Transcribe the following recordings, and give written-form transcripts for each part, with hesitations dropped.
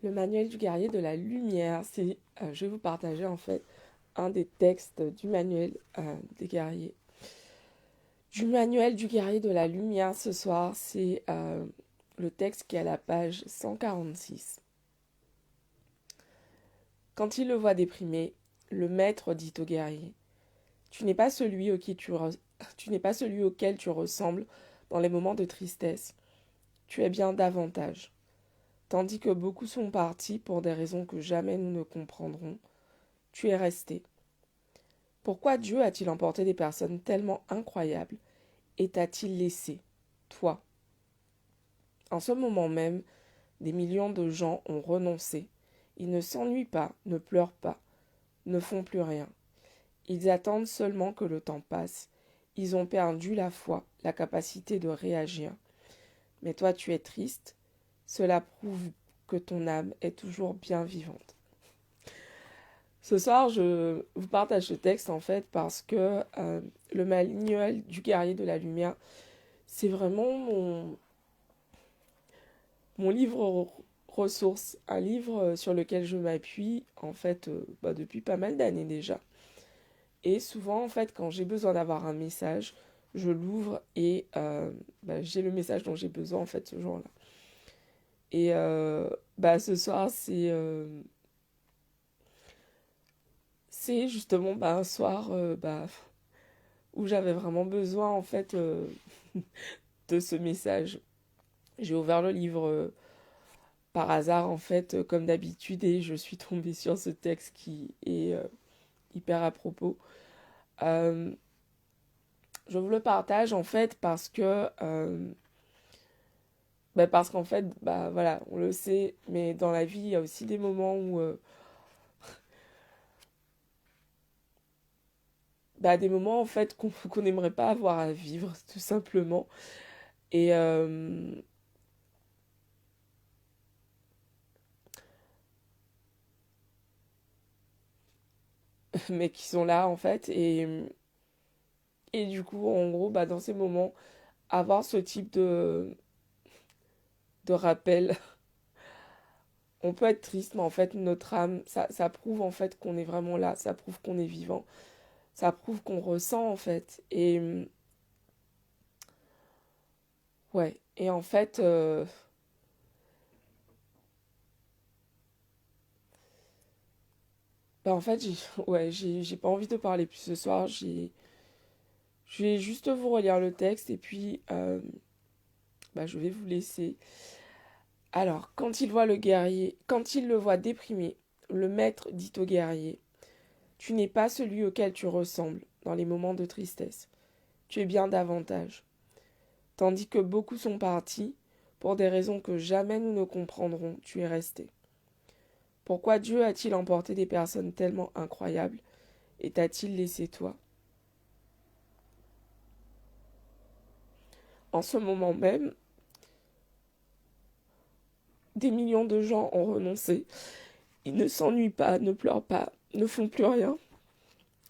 Le manuel du guerrier de la lumière, je vais vous partager en fait un des textes du manuel des guerriers. Du manuel du guerrier de la lumière ce soir, c'est le texte qui est à la page 146. Quand il le voit déprimé, le maître dit au guerrier, tu n'es pas celui tu n'es pas celui auquel tu ressembles dans les moments de tristesse. Tu es bien davantage. Tandis que beaucoup sont partis pour des raisons que jamais nous ne comprendrons, tu es resté. Pourquoi Dieu a-t-il emporté des personnes tellement incroyables et t'a-t-il laissé, toi? En ce moment même, des millions de gens ont renoncé. Ils ne s'ennuient pas, ne pleurent pas, ne font plus rien. Ils attendent seulement que le temps passe. Ils ont perdu la foi, la capacité de réagir. Mais toi, tu es triste. Cela prouve que ton âme est toujours bien vivante. Ce soir, je vous partage ce texte en fait parce que le manuel du guerrier de la lumière, c'est vraiment mon livre ressource, un livre sur lequel je m'appuie en fait depuis pas mal d'années déjà. Et souvent en fait quand j'ai besoin d'avoir un message, je l'ouvre et j'ai le message dont j'ai besoin en fait ce jour-là. Et ce soir c'est justement un soir où j'avais vraiment besoin en fait de ce message. J'ai ouvert le livre par hasard en fait comme d'habitude et je suis tombée sur ce texte qui est hyper à propos. Euh, je vous le partage en fait parce qu'en fait voilà on le sait mais dans la vie il y a aussi des moments où des moments en fait qu'on n'aimerait pas avoir à vivre tout simplement et mais qui sont là en fait et du coup en gros dans ces moments avoir ce type de rappel. On peut être triste, mais en fait, notre âme, ça prouve en fait qu'on est vraiment là, ça prouve qu'on est vivant, ça prouve qu'on ressent en fait. Et ouais, et en fait, en fait, j'ai pas envie de parler plus ce soir. Je vais juste vous relire le texte et puis je vais vous laisser. Alors, quand il le voit déprimé, le maître dit au guerrier, tu n'es pas celui auquel tu ressembles dans les moments de tristesse. Tu es bien davantage. Tandis que beaucoup sont partis, pour des raisons que jamais nous ne comprendrons, tu es resté. Pourquoi Dieu a-t-il emporté des personnes tellement incroyables et t'a-t-il laissé toi? En ce moment même, des millions de gens ont renoncé. Ils ne s'ennuient pas, ne pleurent pas, ne font plus rien.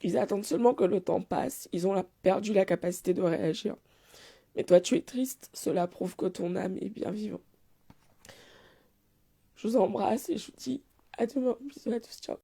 Ils attendent seulement que le temps passe. Ils ont perdu la capacité de réagir. Mais toi, tu es triste. Cela prouve que ton âme est bien vivante. Je vous embrasse et je vous dis à demain. Bisous à tous. Ciao.